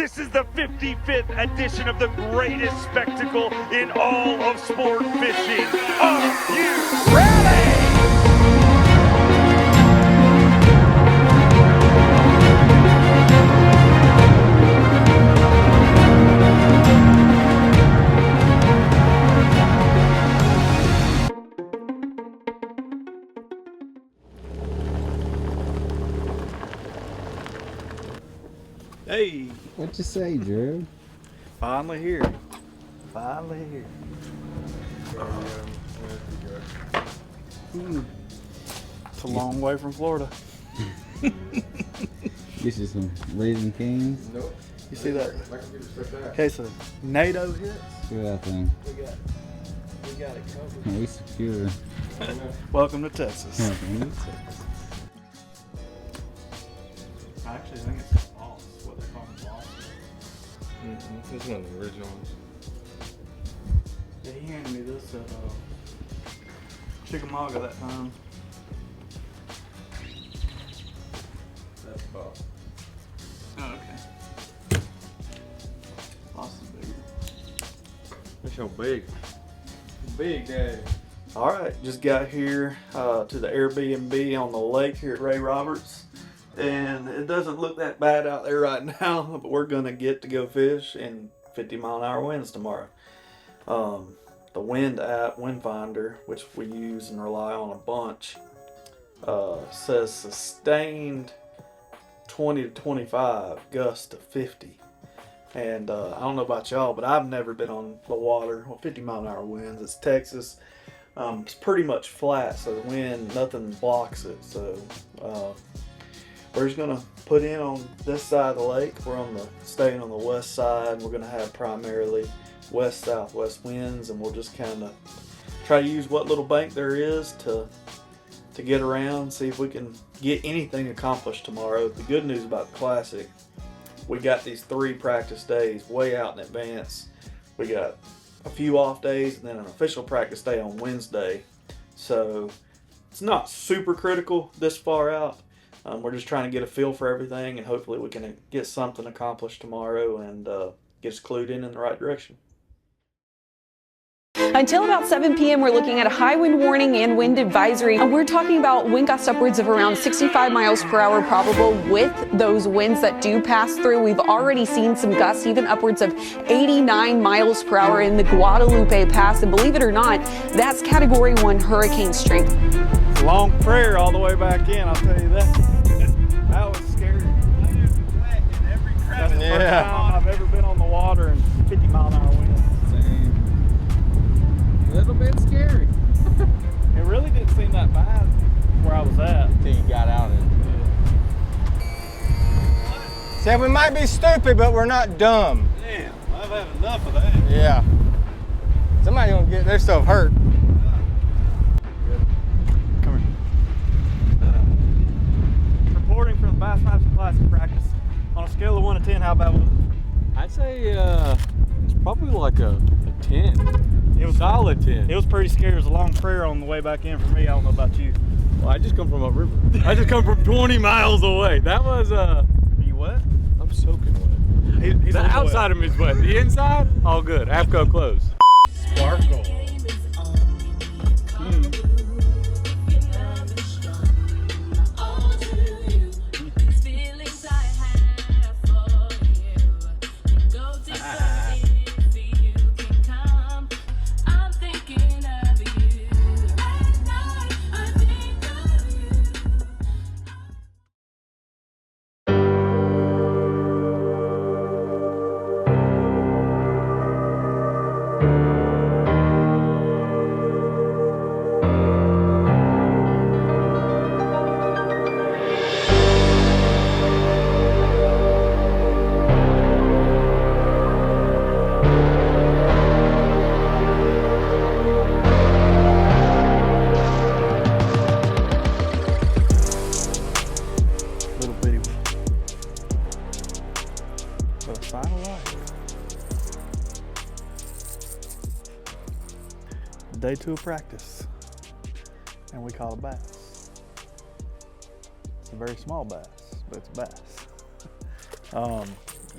This is the 55th edition of the greatest spectacle in all of sport fishing. Are you ready? Hey, What you say, Drew? finally here. Finally here. It's a long way from Florida. This is some Raising Cane's. Nope. You see that case of NATO hits? Look at that thing. We got it covered. We secure. Welcome to Texas. Yeah, I actually think it's balls, what they call them, balls. This is one of the original ones. Yeah, he handed me this at Chickamauga that time. That's about. Oh, okay. Awesome, big. That's so big. Big daddy. All right, just got here to the Airbnb on the lake here at Ray Roberts. And it doesn't look that bad out there right now, but we're gonna get to go fish in 50-mile-an-hour winds tomorrow. The wind app, Wind Finder, which we use and rely on a bunch, says sustained 20 to 25, gust to 50. And I don't know about y'all, but I've never been on the water with 50-mile-an-hour winds. It's Texas. It's pretty much flat, so the wind, nothing blocks it. So we're just gonna put in on this side of the lake. We're staying on the west side. We're gonna have primarily west-southwest winds, and we'll just kind of try to use what little bank there is to get around, see if we can get anything accomplished tomorrow. The good news about the Classic, we got these 3 practice days way out in advance. We got a few off days and then an official practice day on Wednesday. So it's not super critical this far out. We're just trying to get a feel for everything, and hopefully we can get something accomplished tomorrow and get us clued in the right direction. Until about 7 p.m., we're looking at a high wind warning and wind advisory. And we're talking about wind gusts upwards of around 65 miles per hour probable with those winds that do pass through. We've already seen some gusts, even upwards of 89 miles per hour in the Guadalupe Pass. And believe it or not, that's Category 1 hurricane strength. It's a long prayer all the way back in, I'll tell you that. That was scary. I am wet in every crevice. That's the first time I've ever been on the water in 50-mile-an-hour winds. A little bit scary. It really didn't seem that bad where I was at. Until you got out into it. Said we might be stupid, but we're not dumb. Damn, I've had enough of that. Yeah. Somebody gonna get their stuff hurt. Come here. Reporting from the Bassmaster Classic practice. On a scale of 1 to 10, how bad was it? I'd say it's probably like a 10. It was solid 10. It was pretty scary. It was a long prayer on the way back in for me. I don't know about you. Well, I just come from upriver. I just come from 20 miles away. That was Are you wet? I'm soaking wet. He's The outside of me is wet. The inside, all good. AFCO closed. Sparkle. Day 2 of practice, and we caught a bass. It's a very small bass, but it's a bass.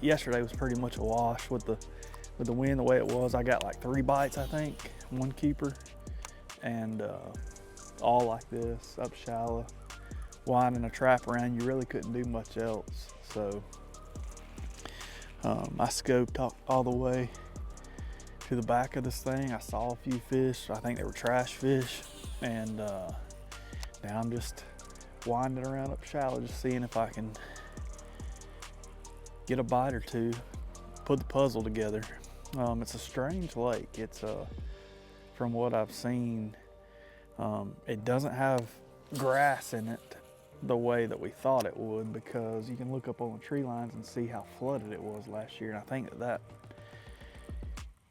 yesterday was pretty much a wash with the wind the way it was. I got like 3 bites, I think, 1 keeper, and all like this, up shallow, winding a trap around. You really couldn't do much else. So I scoped all the way to the back of this thing. I saw a few fish. I think they were trash fish, and now I'm just winding around up shallow, just seeing if I can get a bite or two, put the puzzle together. It's a strange lake. It's from what I've seen, it doesn't have grass in it the way that we thought it would, because you can look up on the tree lines and see how flooded it was last year, and I think that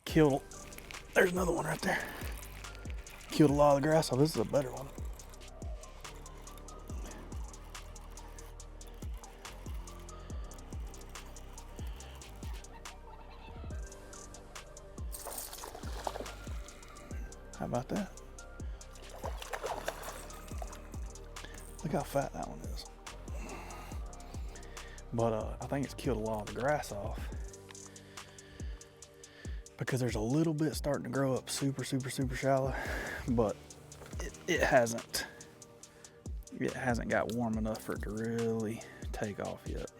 killed, there's another one right there, killed a lot of the grass off. This is a better one. How about that? Look how fat that one is. But I think it's killed a lot of the grass off, because there's a little bit starting to grow up super shallow, but it hasn't got warm enough for it to really take off yet.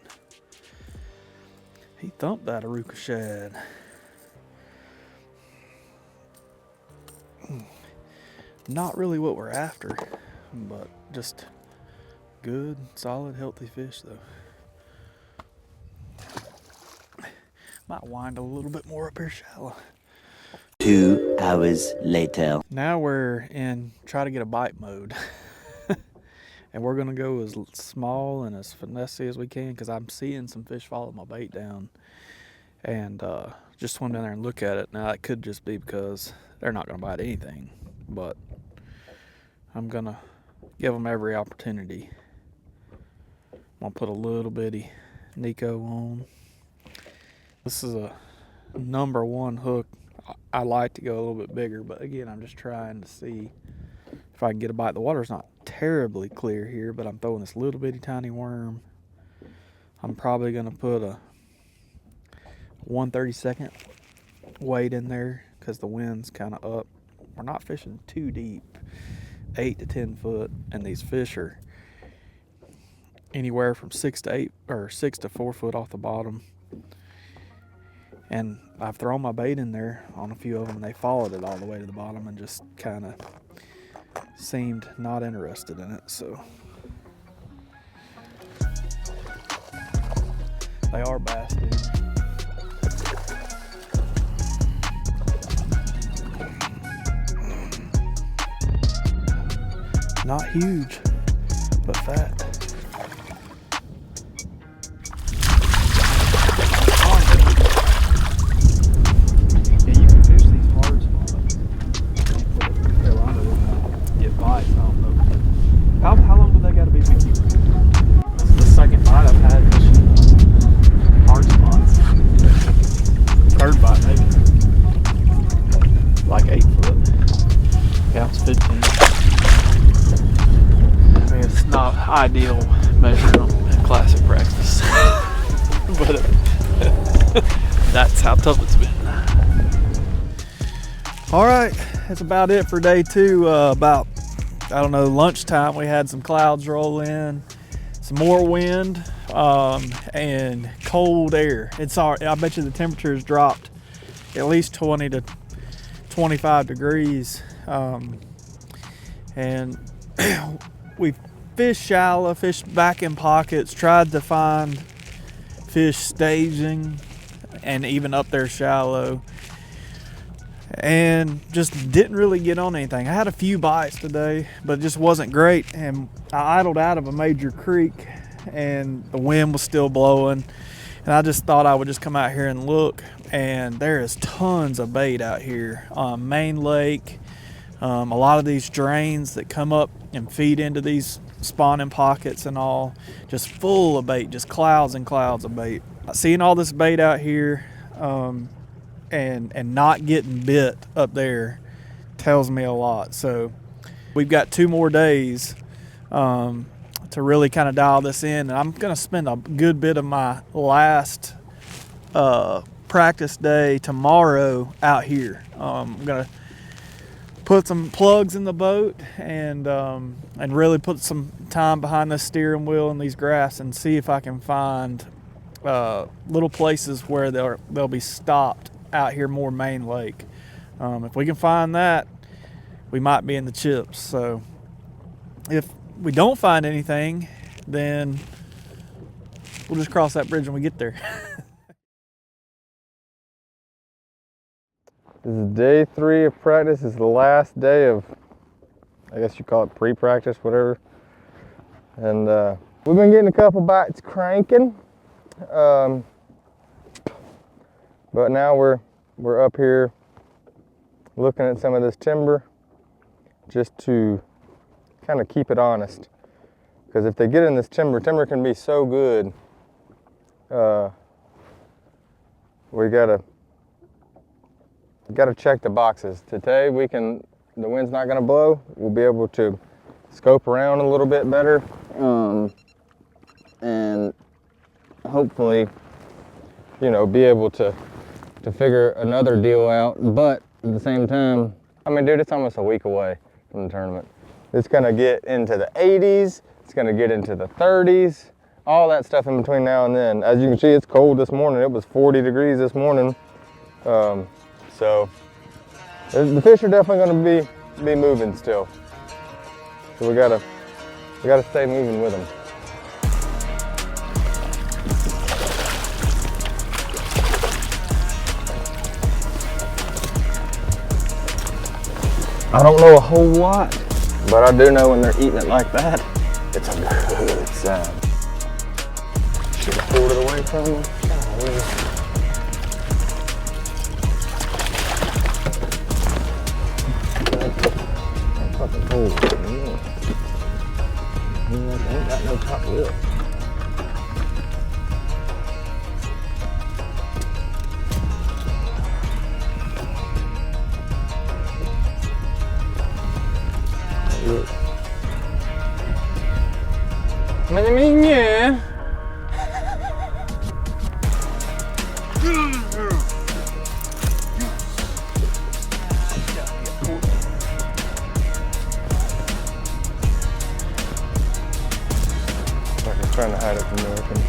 He thumped that Aruka shad. Not really what we're after, but just good, solid, healthy fish though. Might wind a little bit more up here shallow. 2 hours later. Now we're in try to get a bite mode. And we're gonna go as small and as finessey as we can, because I'm seeing some fish follow my bait down, and just swim down there and look at it. Now it could just be because they're not gonna bite anything, but I'm gonna give them every opportunity. I'm gonna put a little bitty Nico on. This is a number 1 hook. I like to go a little bit bigger, but again, I'm just trying to see if I can get a bite. The water's not terribly clear here, but I'm throwing this little bitty tiny worm. I'm probably gonna put a 1/32 weight in there, because the wind's kind of up. We're not fishing too deep, 8 to 10 foot, and these fish are anywhere from 6 to 8 or 6 to 4 foot off the bottom. And I've thrown my bait in there on a few of them, and they followed it all the way to the bottom and just kind of seemed not interested in it. So they are bass, dude. Not huge, but fat. Yeah, you can fish these hard spots. Carolina doesn't get bites, I don't know. How long do they got to be big keepers? This is the second bite I've had fishing hard spots. Third bite, maybe. Like 8 foot. Counts 15. I mean, it's not ideal measuring them in classic practice, but that's how tough it's been. All right, that's about it for day 2. About, I don't know, lunchtime, we had some clouds roll in, some more wind, and cold air. It's all, I bet you the temperature has dropped at least 20 to 25 degrees, and we fished shallow, fished back in pockets, tried to find fish staging and even up there shallow, and just didn't really get on anything. I had a few bites today, but it just wasn't great, and I idled out of a major creek and the wind was still blowing, and I just thought I would just come out here and look, and there is tons of bait out here on Main Lake. A lot of these drains that come up and feed into these spawning pockets and all, just full of bait, just clouds and clouds of bait. Seeing all this bait out here and not getting bit up there tells me a lot. So we've got 2 more days to really kind of dial this in, and I'm going to spend a good bit of my last practice day tomorrow out here. I'm gonna put some plugs in the boat and really put some time behind the steering wheel and these graphs and see if I can find little places where they'll be stopped out here more main lake. If we can find that, we might be in the chips. So if we don't find anything, then we'll just cross that bridge when we get there. This is day 3 of practice. This is the last day of, I guess you call it pre-practice, whatever. And we've been getting a couple bites cranking. But now we're up here looking at some of this timber just to kind of keep it honest. Because if they get in this timber can be so good. We gotta check the boxes. Today the wind's not gonna blow. We'll be able to scope around a little bit better. And hopefully, you know, be able to figure another deal out. But at the same time, I mean, dude, it's almost a week away from the tournament. It's gonna get into the 80s. It's gonna get into the 30s. All that stuff in between now and then. As you can see, it's cold this morning. It was 40 degrees this morning. So the fish are definitely gonna be moving still. So we gotta stay moving with them. I don't know a whole lot, but I do know when they're eating it like that, it's a good sign. Should have pulled it away from them. Fucking cold. Ain't got no top lip. Yeah. I'm trying to hide it from the open.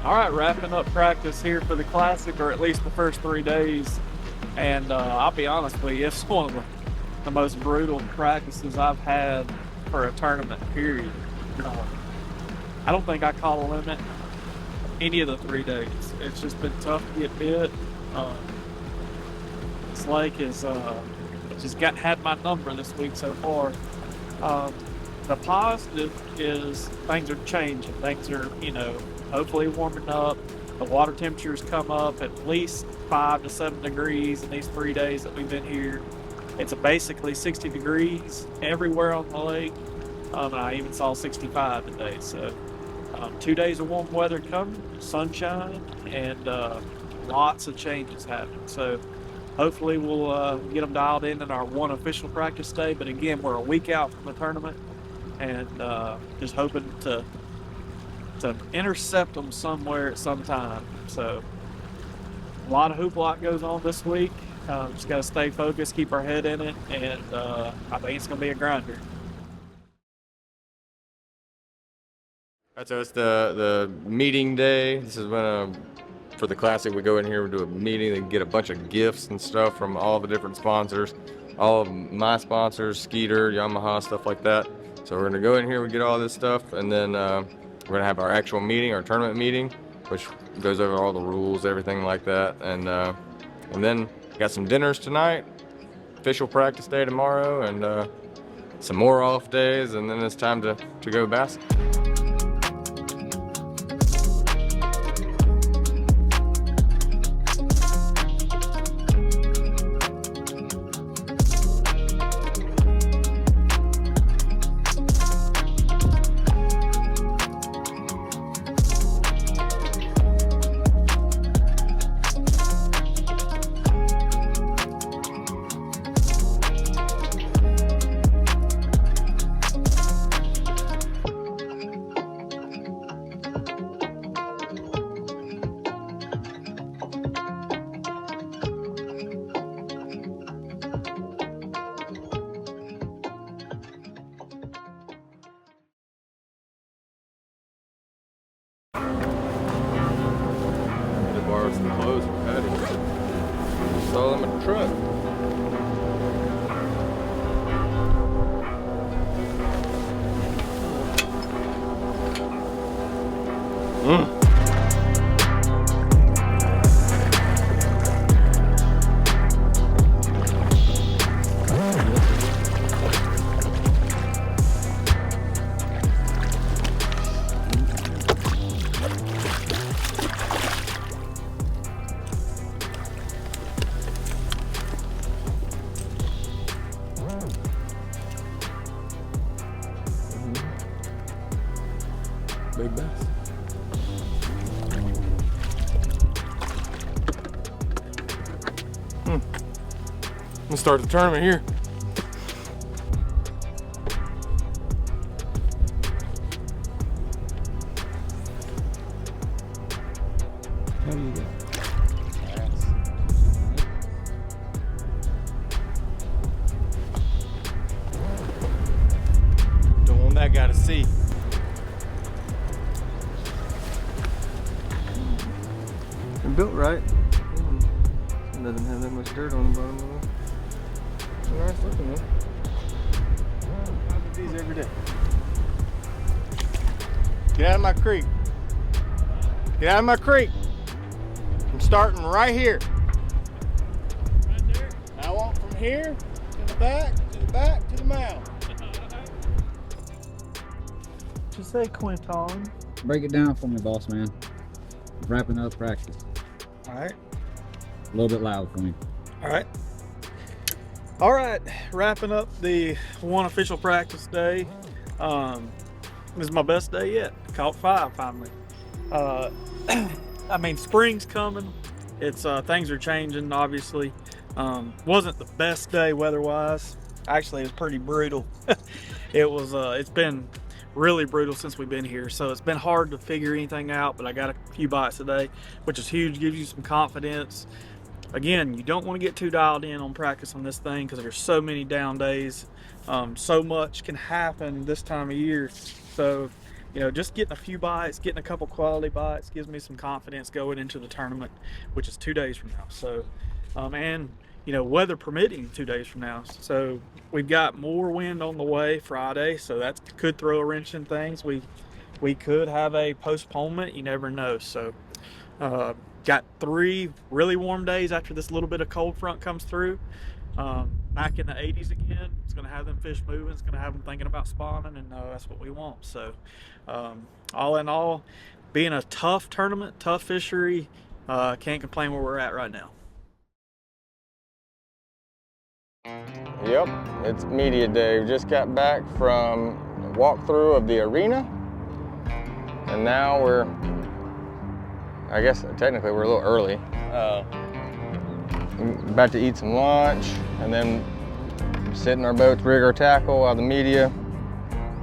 All right, wrapping up practice here for the Classic, or at least the first 3 days. And I'll be honest with you, it's one of the most brutal practices I've had for a tournament, period. I don't think I caught a limit any of the 3 days. It's just been tough to get bit. This lake has just had my number this week so far. The positive is things are changing. Things are, you know, hopefully warming up. The water temperatures come up at least 5 to 7 degrees in these 3 days that we've been here. It's basically 60 degrees everywhere on the lake. And I even saw 65 today. So 2 days of warm weather coming, sunshine, and lots of changes happening. So hopefully we'll get them dialed in our one official practice day. But again, we're a week out from the tournament, and just hoping to intercept them somewhere at some time. So a lot of hoopla goes on this week. Just got to stay focused, keep our head in it, and I think it's going to be a grinder. All right, so it's the meeting day. This is when for the Classic we go in here, we do a meeting and get a bunch of gifts and stuff from all the different sponsors, all of my sponsors, Skeeter, Yamaha, stuff like that. So we're gonna go in here, we get all this stuff, and then we're gonna have our actual meeting, our tournament meeting, which goes over all the rules, everything like that, and then got some dinners tonight, official practice day tomorrow, and some more off days, and then it's time to go bass. Saw them in the truck. Big bass. I'm gonna start the tournament here. How do you go? Don't want that guy to see. They're built right. It doesn't have that much dirt on the bottom of it. They're nice looking though. I do these every day. Get out of my creek. Get out of my creek. I'm starting right here. Right there? I want from here to the back, to the back, to the mouth. What'd you say, Quinton? Break it down for me, boss man. Wrapping up practice. All right. A little bit loud for me. All right. All right. Wrapping up the one official practice day. This is my best day yet. Caught 5 finally. I mean, spring's coming. It's things are changing, obviously. Wasn't the best day weather-wise. Actually, it was pretty brutal. It's been really brutal since we've been here, so it's been hard to figure anything out, but I got a few bites today, which is huge. Gives you some confidence. Again, you don't want to get too dialed in on practice on this thing because there's so many down days. So much can happen this time of year. So, you know, just getting a few bites, getting a couple quality bites gives me some confidence going into the tournament, which is 2 days from now. So, and, you know, weather permitting 2 days from now. So we've got more wind on the way Friday, so that could throw a wrench in things. We could have a postponement, you never know. So got 3 really warm days after this little bit of cold front comes through. Back in the 80s again. It's going to have them fish moving. It's going to have them thinking about spawning, and that's what we want. So all in all, being a tough tournament, tough fishery, can't complain where we're at right now. Yep, it's media day. We just got back from a walkthrough of the arena, and now I guess technically we're a little early. About to eat some lunch, and then sit in our boats, rig our tackle while the media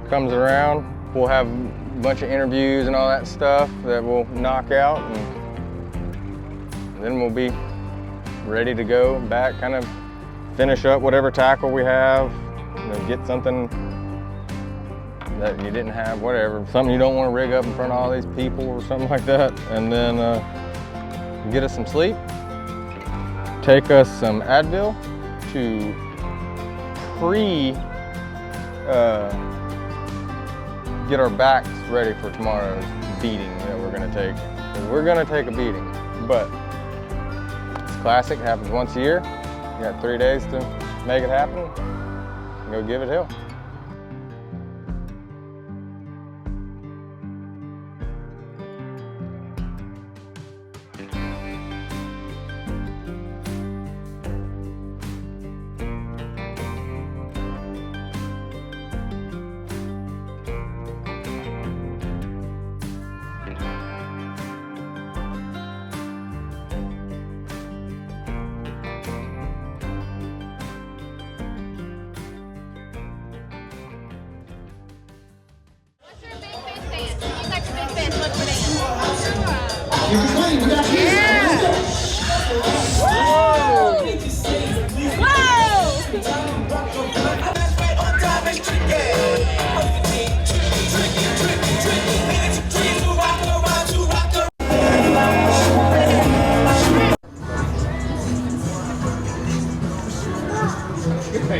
comes around. We'll have a bunch of interviews and all that stuff that we'll knock out, and then we'll be ready to go back, kind of finish up whatever tackle we have, you know, get something that you didn't have, whatever, something you don't want to rig up in front of all these people or something like that, and then get us some sleep, take us some Advil to get our backs ready for tomorrow's beating that we're going to take. 'Cause we're going to take a beating, but it's classic, it happens once a year. You got 3 days to make it happen. Go give it hell.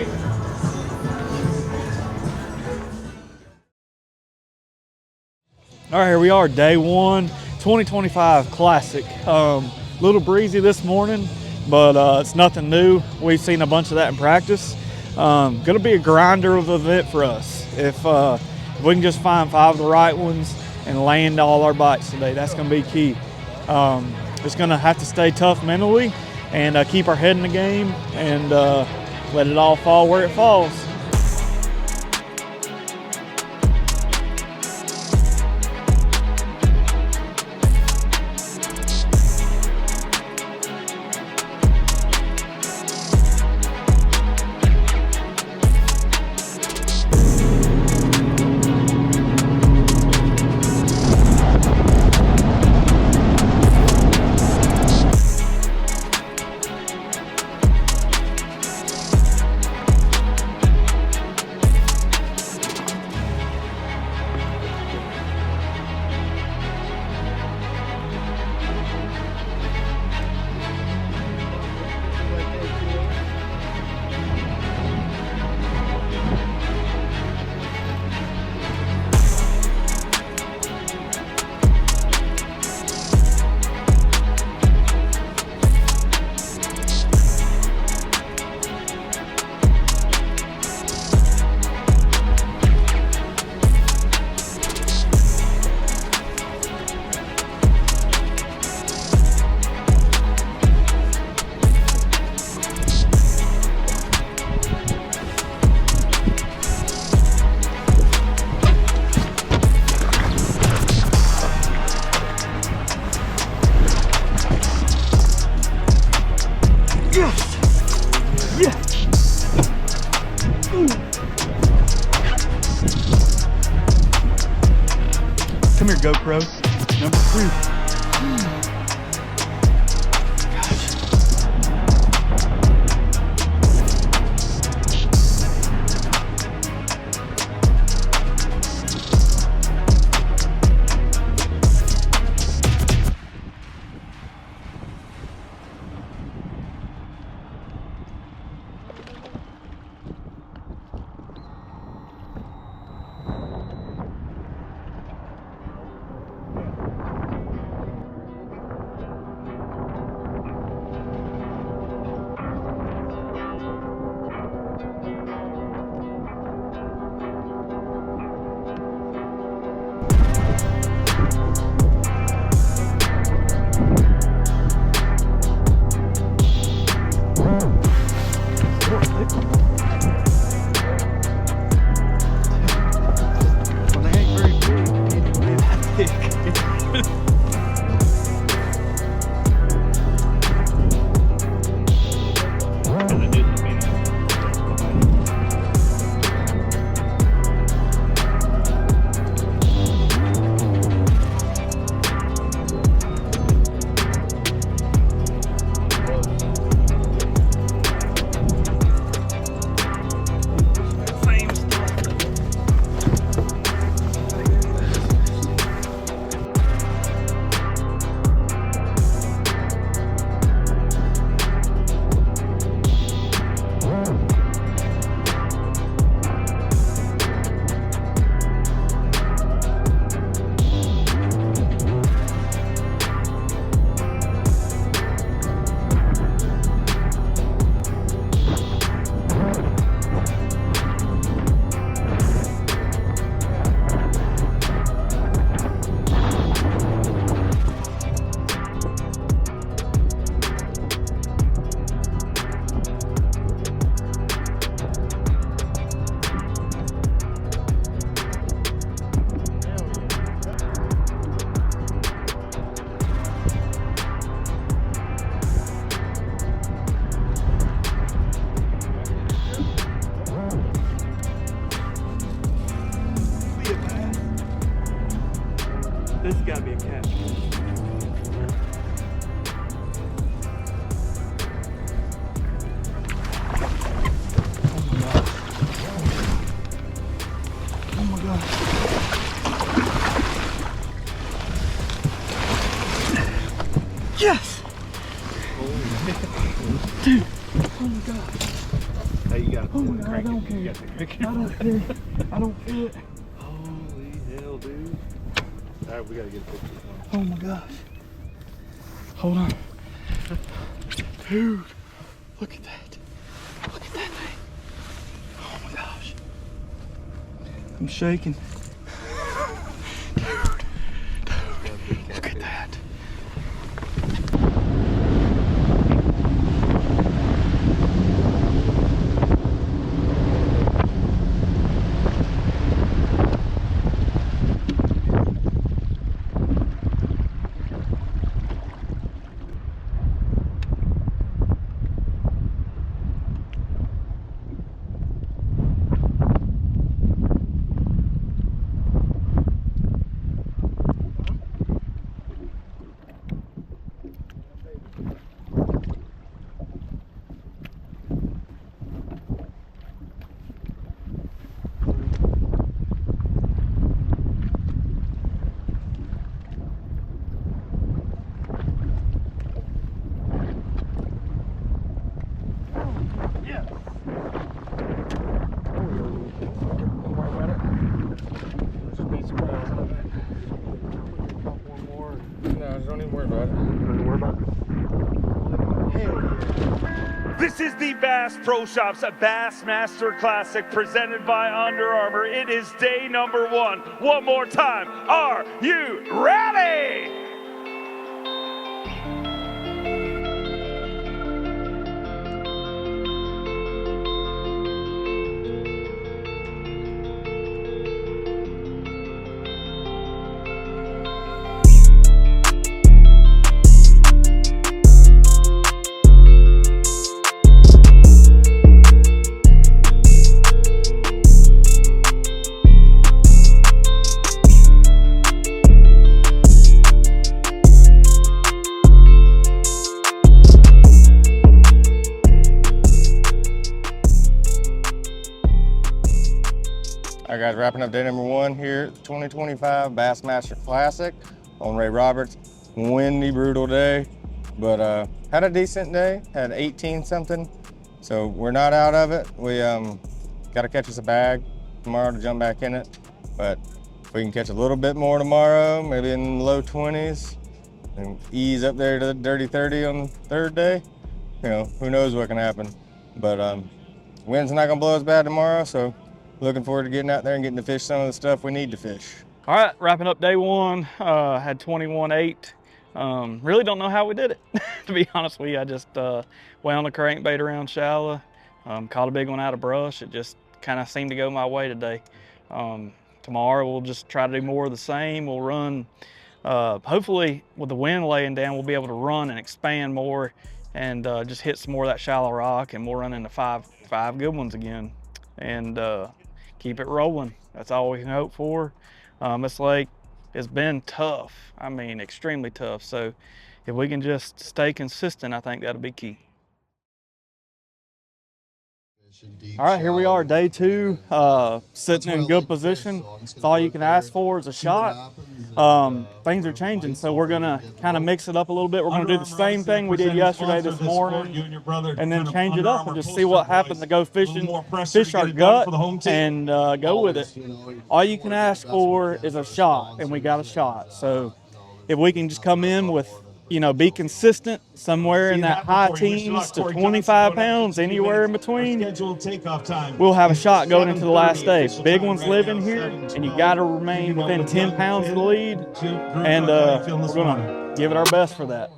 day. All right, here we are, day one, 2025 Classic. Little breezy this morning, but it's nothing new. We've seen a bunch of that in practice. Gonna be a grinder of an event for us. If we can just find 5 of the right ones and land all our bites today, that's gonna be key. Just gonna have to stay tough mentally and keep our head in the game and let it all fall where it falls. Come here, GoPro. Number 2. This has got to be a catch. Oh my God. Yes! Dude, oh my God. Hey, you got it. Oh my God. crank don't it. care. You gotta take a picture. I don't care. I don't feel it. Holy hell, dude. All right, we gotta get a picture. Oh my gosh. Hold on. Dude, look at that. Look at that thing. Oh my gosh. I'm shaking. Dude, look at that. No, don't even worry about it. This is the Bass Pro Shops Bassmaster Classic presented by Under Armour. It is day number 1. One more time. Are you ready? All right, guys, wrapping up day number 1 here, 2025 Bassmaster Classic on Ray Roberts. Windy, brutal day, but had a decent day. Had 18 something, so we're not out of it. We got to catch us a bag tomorrow to jump back in it, but if we can catch a little bit more tomorrow, maybe in the low 20s, and ease up there to the dirty 30 on the 3rd day, you know, who knows what can happen. But wind's not gonna blow us bad tomorrow, so looking forward to getting out there and getting to fish some of the stuff we need to fish. All right, wrapping up day 1. Had 21.8. Really don't know how we did it, to be honest with you. I just wound the crankbait around shallow, caught a big one out of brush. It just kind of seemed to go my way today. Tomorrow we'll just try to do more of the same. We'll run, hopefully with the wind laying down, we'll be able to run and expand more and just hit some more of that shallow rock, and we'll run into five good ones again and keep it rolling. That's all we can hope for. This lake has been tough. I mean, extremely tough. So if we can just stay consistent, I think that'll be key. All right, here we are, day 2, sitting in good position. It's all you can ask for is a shot. Things are changing, so we're gonna kind of mix it up a little bit. We're gonna do the same thing we did yesterday this morning, and then change it up and just see what happens to go fishing, fish our gut, and go with it. All you can ask for is a shot, and we got a shot. So if we can just come in with, you know, be consistent somewhere in that high teens to 25 pounds, anywhere in between, we'll have a shot going into the last day. Big ones live in here, and you got to remain within 10 pounds of the lead, and we're gonna give it our best for that.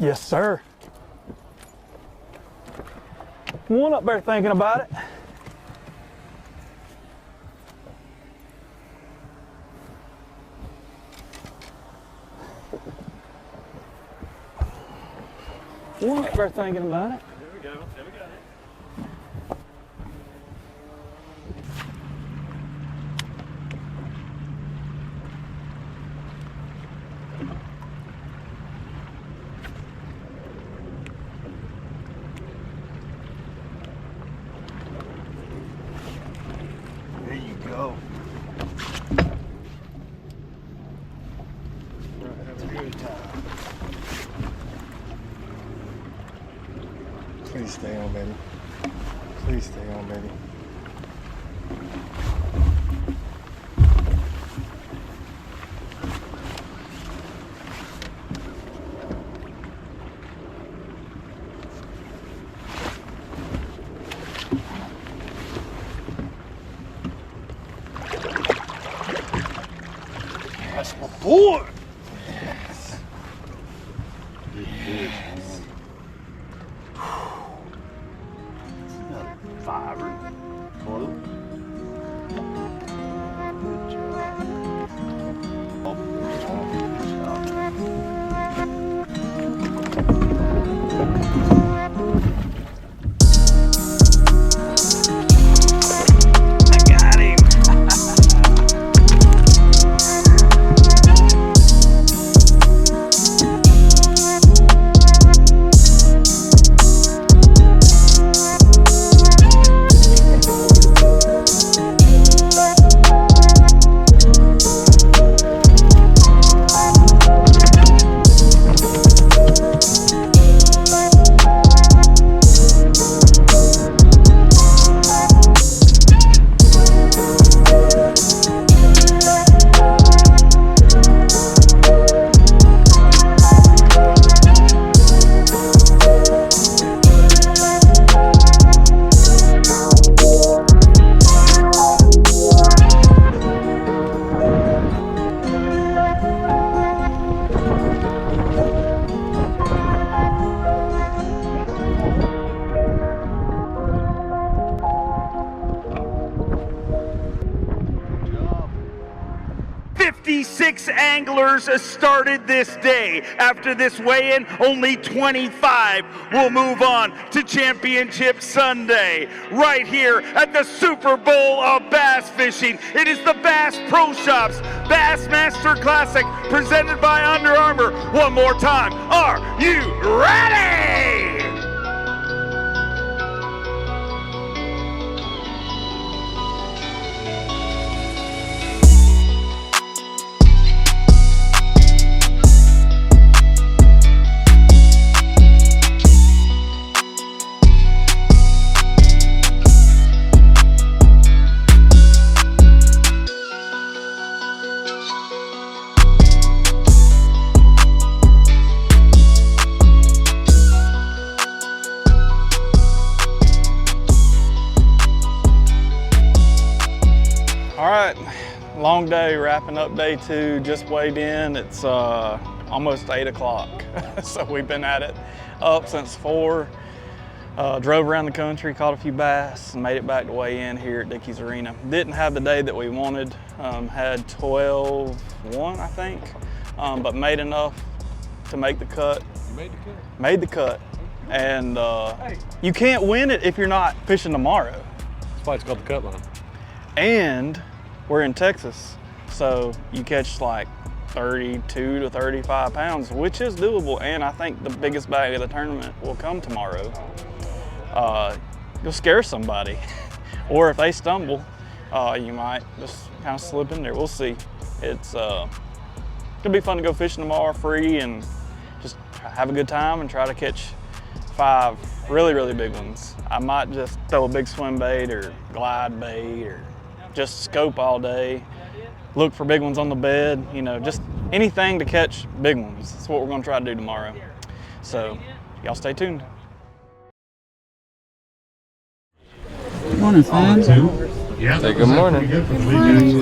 Yes, sir. One up there thinking about it. One up there thinking about it. There we go. There we go. There you go. Have a good time. Please stay on, baby. Please stay on, baby. That's my boy. Fiver. Blue. I got him. Six anglers started this day. After this weigh-in, only 25 will move on to Championship Sunday. Right here at the Super Bowl of bass fishing, it is the Bass Pro Shops Bassmaster Classic presented by Under Armour. One more time, are you ready? All right, long day, wrapping up day 2, just weighed in. It's almost 8 o'clock. So we've been at it up since 4. Drove around the country, caught a few bass, and made it back to weigh in here at Dickey's Arena. Didn't have the day that we wanted, had 12-1, I think, but made enough to make the cut. You made the cut? Made the cut. And you can't win it if you're not fishing tomorrow. That's why it's called the cut line. And we're in Texas, so you catch like 32 to 35 pounds, which is doable. And I think the biggest bag of the tournament will come tomorrow. You'll scare somebody. Or if they stumble, you might just kind of slip in there. We'll see. It's gonna be fun to go fishing tomorrow free and just have a good time and try to catch 5 really, really big ones. I might just throw a big swim bait or glide bait or just scope all day, look for big ones on the bed, you know, just anything to catch big ones. That's what we're gonna try to do tomorrow. So y'all stay tuned. Morning, fam. Say good morning.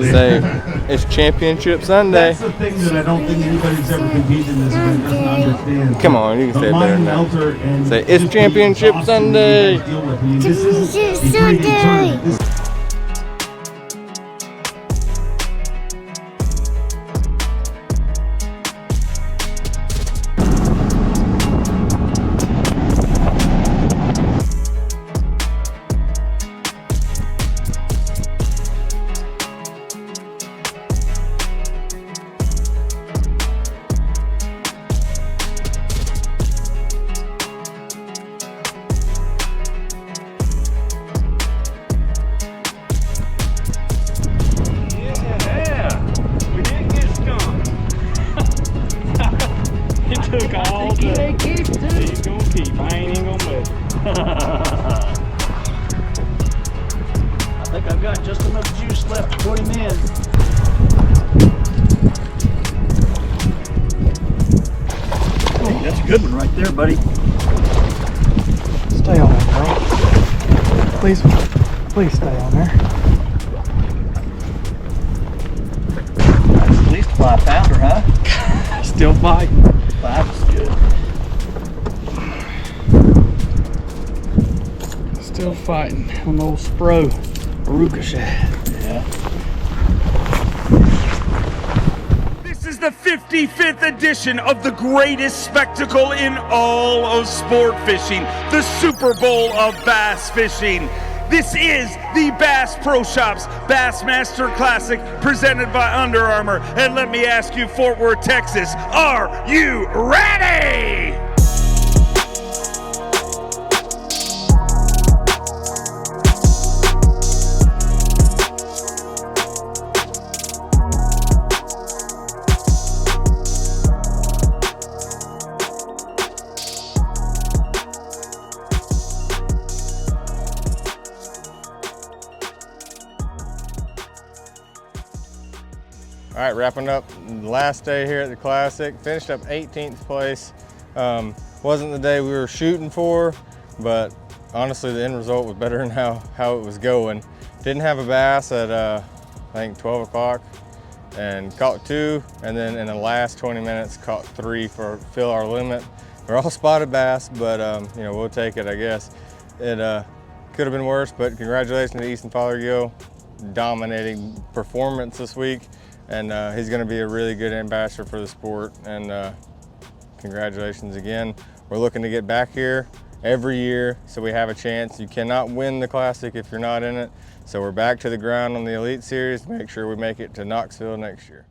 Say it's Championship Sunday. That's the thing that I don't think anybody's ever competed in this event doesn't understand. Come on, you can say it better than that. Say it's Championship Sunday. Championship Sunday. Took all day. He's gonna keep. I ain't even gonna mess. I think I've got just enough juice left to put him in. Oh, that's a good one right there, buddy. Stay on there, bro. Please stay on there. That's at least a 5-pounder, huh? Still fighting. 5 is good. Still fighting on the old Spro Aruka shaft. Yeah. This is the 55th edition of the greatest spectacle in all of sport fishing, the Super Bowl of bass fishing. This is the Bass Pro Shops Bassmaster Classic presented by Under Armour. And let me ask you, Fort Worth, Texas, are you ready? All right, wrapping up the last day here at the Classic. Finished up 18th place. Wasn't the day we were shooting for, but honestly the end result was better than how it was going. Didn't have a bass at I think 12 o'clock and caught 2, and then in the last 20 minutes caught 3 for fill our limit. They're all spotted bass, but you know, we'll take it, I guess. It could have been worse, but congratulations to Easton Fothergill. Dominating performance this week. And he's going to be a really good ambassador for the sport, and congratulations again. We're looking to get back here every year so we have a chance. You cannot win the Classic if you're not in it, so we're back to the ground on the Elite Series to make sure we make it to Knoxville next year.